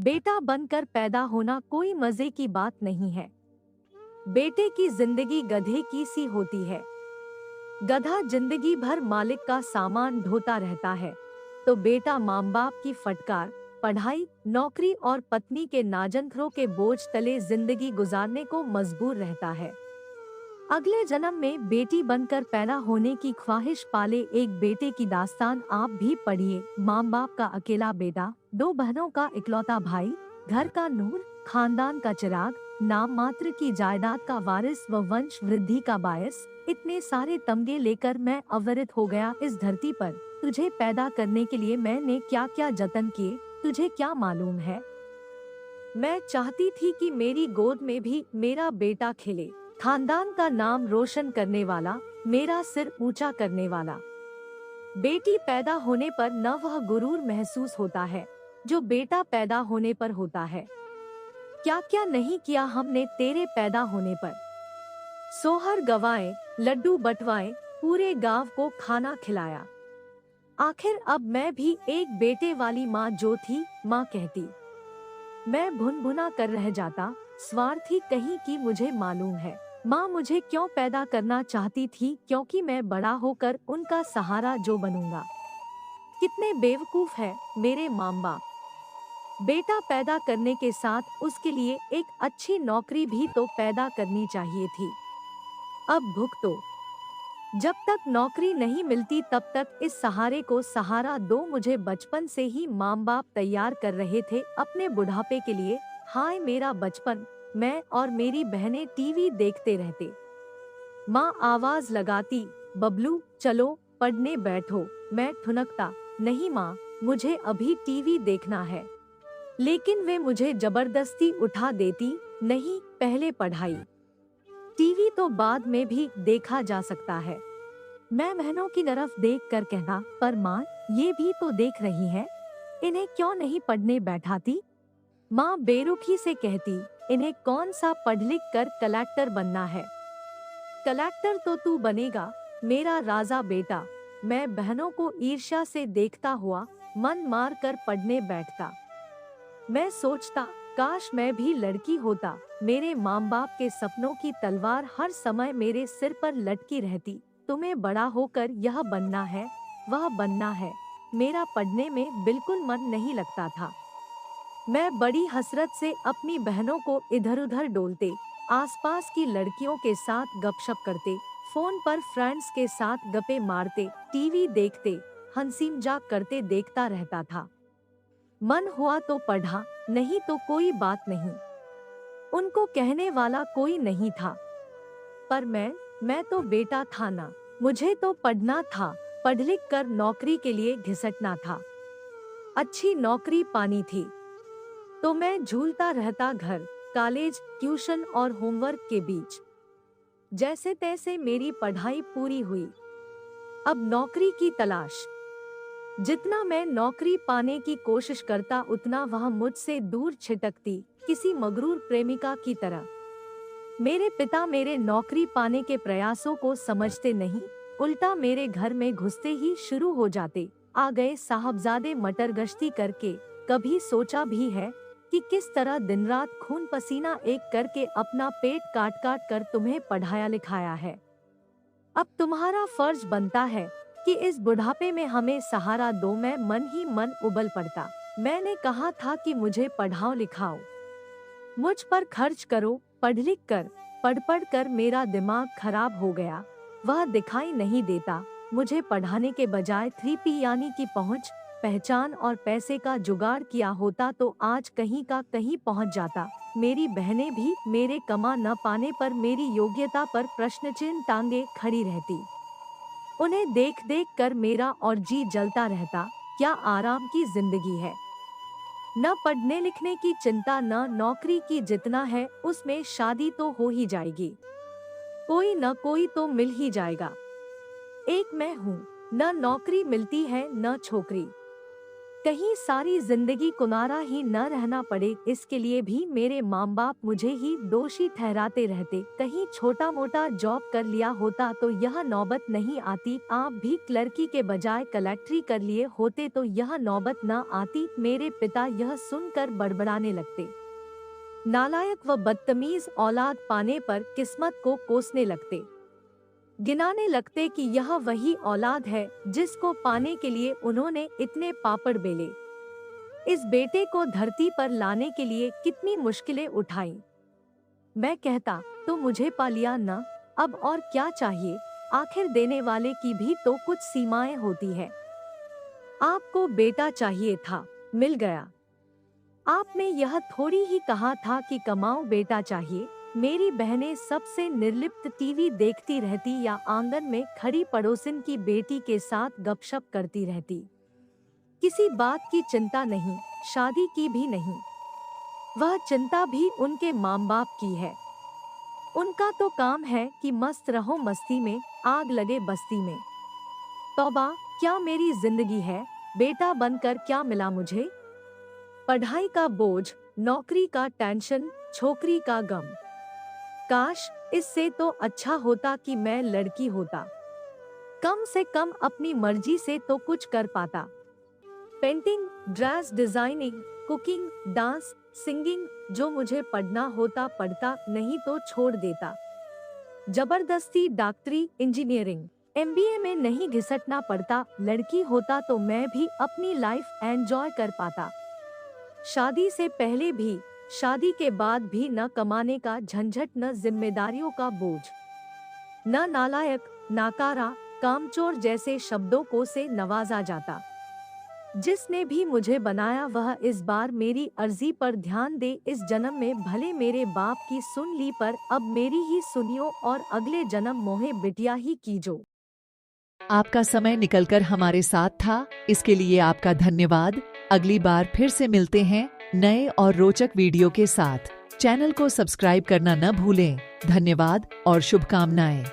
बेटा बनकर पैदा होना कोई मजे की बात नहीं है। बेटे की जिंदगी गधे की सी होती है। गधा जिंदगी भर मालिक का सामान ढोता रहता है, तो बेटा माँ बाप की फटकार, पढ़ाई, नौकरी और पत्नी के नाजंखरों के बोझ तले जिंदगी गुजारने को मजबूर रहता है। अगले जन्म में बेटी बनकर पैदा होने की ख्वाहिश पाले एक बेटे की दास्तान आप भी पढ़िए। माँ बाप का अकेला बेटा, दो बहनों का इकलौता भाई, घर का नूर, खानदान का चिराग, नाम मात्र की जायदाद का वारिस व वंश वृद्धि का बायस। इतने सारे तमगे लेकर मैं अवरित हो गया इस धरती पर। तुझे पैदा करने के लिए मैंने क्या क्या जतन किए, तुझे क्या मालूम है। मैं चाहती थी कि मेरी गोद में भी मेरा बेटा खेले, खानदान का नाम रोशन करने वाला, मेरा सिर ऊंचा करने वाला। बेटी पैदा होने पर न वह गुरूर महसूस होता है जो बेटा पैदा होने पर होता है। क्या क्या नहीं किया हमने तेरे पैदा होने पर। सोहर गवाए, लड्डू बंटवाए, पूरे गांव को खाना खिलाया। आखिर अब मैं भी एक बेटे वाली माँ जो थी माँ कहती। मैं भुनभुना कर रह जाता, स्वार्थी कहीं की मुझे मालूम है। माँ मुझे क्यों पैदा करना चाहती थी, क्योंकि मैं बड़ा होकर उनका सहारा जो बनूंगा। कितने बेवकूफ है मेरे माँ बाप। बेटा पैदा करने के साथ उसके लिए एक अच्छी नौकरी भी तो पैदा करनी चाहिए थी। अब भुगतो। जब तक नौकरी नहीं मिलती तब तक इस सहारे को सहारा दो। मुझे बचपन से ही माँ बाप तैयार कर रहे थे अपने बुढ़ापे के लिए। हाय मेरा बचपन। मैं और मेरी बहनें टीवी देखते रहते। माँ आवाज लगाती, बबलू चलो पढ़ने बैठो। मैं ठुनकता, नहीं माँ, मुझे अभी टीवी देखना है। लेकिन वे मुझे जबरदस्ती उठा देती, नहीं पहले पढ़ाई। टीवी तो बाद में भी देखा जा सकता है। मैं बहनों की तरफ देख कर कहना, पर माँ ये भी तो देख रही है, इन्हें क्यों नहीं पढ़ने बैठाती। माँ बेरुखी से कहती, इन्हें कौन सा पढ़ लिख कर कलेक्टर बनना है। कलेक्टर तो तू बनेगा मेरा राजा बेटा। मैं बहनों को ईर्ष्या से देखता हुआ मन मार कर पढ़ने बैठता। मैं सोचता, काश मैं भी लड़की होता। मेरे माँ बाप के सपनों की तलवार हर समय मेरे सिर पर लटकी रहती। तुम्हें बड़ा होकर यह बनना है, वह बनना है। मेरा पढ़ने में बिल्कुल मन नहीं लगता था। मैं बड़ी हसरत से अपनी बहनों को इधर उधर डोलते, आसपास की लड़कियों के साथ गपशप करते, फोन पर फ्रेंड्स के साथ गप्पे मारते, टीवी देखते, हंसी मजाक करते देखता रहता था। मन हुआ तो पढ़ा, नहीं तो कोई बात नहीं। उनको कहने वाला कोई नहीं था। पर मैं तो बेटा था ना, मुझे तो पढ़ना था। पढ़ लिख कर नौकरी के लिए घिसटना था। अच्छी नौकरी पानी थी तो मैं झूलता रहता घर, कॉलेज, ट्यूशन और होमवर्क के बीच। जैसे तैसे मेरी पढ़ाई पूरी हुई। अब नौकरी की तलाश। जितना मैं नौकरी पाने की कोशिश करता उतना वह मुझसे दूर छिटकती, किसी मगरूर प्रेमिका की तरह। मेरे पिता मेरे नौकरी पाने के प्रयासों को समझते नहीं, उल्टा मेरे घर में घुसते ही शुरू हो जाते। आ गए साहबजादे मटर गश्ती करके। कभी सोचा भी है कि किस तरह दिन रात खून पसीना एक करके अपना पेट काट काट कर तुम्हें पढ़ाया लिखाया है। अब तुम्हारा फर्ज बनता है कि इस बुढ़ापे में हमें सहारा दो। मैं मन ही मन उबल पड़ता। मैंने कहा था कि मुझे पढ़ाओ लिखाओ, मुझ पर खर्च करो। पढ़ लिख कर, पढ़ पढ़ कर मेरा दिमाग खराब हो गया। वह दिखाई नहीं देता। मुझे पढ़ाने के बजाय 3P यानी कि पहुंच, पहचान और पैसे का जुगाड़ किया होता तो आज कहीं का कहीं पहुंच जाता। मेरी बहनें भी मेरे कमा न पाने पर मेरी योग्यता पर प्रश्न चिन्ह टांगे खड़ी रहती। उन्हें देख देख कर मेरा और जी जलता रहता। क्या आराम की जिंदगी है। न पढ़ने लिखने की चिंता, न नौकरी की। जितना है उसमें शादी तो हो ही जाएगी, कोई न कोई तो मिल ही जाएगा। एक मैं हूँ, न नौकरी मिलती है न छोकरी। कहीं सारी जिंदगी कुंवारा ही न रहना पड़े, इसके लिए भी मेरे माँ बाप मुझे ही दोषी ठहराते रहते। कहीं छोटा मोटा जॉब कर लिया होता तो यह नौबत नहीं आती। आप भी क्लर्की के बजाय कलेक्ट्री कर लिए होते तो यह नौबत न आती। मेरे पिता यह सुनकर बड़बड़ाने लगते। नालायक व बदतमीज औलाद पाने पर किस्मत को कोसने लगते। गिनाने लगते कि यह वही औलाद है जिसको पाने के लिए उन्होंने इतने पापड़ बेले। इस बेटे को धरती पर लाने के लिए कितनी मुश्किलें उठाई। मैं कहता तो मुझे पा लिया न, अब और क्या चाहिए। आखिर देने वाले की भी तो कुछ सीमाएं होती है। आपको बेटा चाहिए था, मिल गया। आपने यह थोड़ी ही कहा था कि कमाओ बेटा चाहिए। मेरी बहनें सबसे निर्लिप्त टीवी देखती रहती या आंगन में खड़ी पड़ोसिन की बेटी के साथ गपशप करती रहती। किसी बात की चिंता नहीं, शादी की भी नहीं। वह चिंता भी उनके माँ बाप की है। उनका तो काम है कि मस्त रहो मस्ती में, आग लगे बस्ती में। तौबा, क्या मेरी जिंदगी है। बेटा बनकर क्या मिला मुझे। पढ़ाई का बोझ, नौकरी का टेंशन, छोकरी का गम। काश इससे तो अच्छा होता कि मैं लड़की होता। कम से कम अपनी मर्जी से तो कुछ कर पाता। Painting, dress designing, cooking, dance, singing, जो मुझे पढ़ना होता पढ़ता, नहीं तो छोड़ देता। जबरदस्ती डॉक्टरी, इंजीनियरिंग, एमबीए में नहीं घिसटना पड़ता। लड़की होता तो मैं भी अपनी लाइफ एंजॉय कर पाता। शादी से पहले भी, शादी के बाद भी न कमाने का झंझट, न जिम्मेदारियों का बोझ, न नालायक, नाकारा, कामचोर जैसे शब्दों को से नवाजा जाता। जिसने भी मुझे बनाया वह इस बार मेरी अर्जी पर ध्यान दे। इस जन्म में भले मेरे बाप की सुन ली, पर अब मेरी ही सुनियो और अगले जन्म मोहे बिटिया ही कीजो। आपका समय निकलकर हमारे साथ था, इसके लिए आपका धन्यवाद। अगली बार फिर से मिलते हैं नए और रोचक वीडियो के साथ। चैनल को सब्सक्राइब करना न भूलें। धन्यवाद और शुभकामनाएं।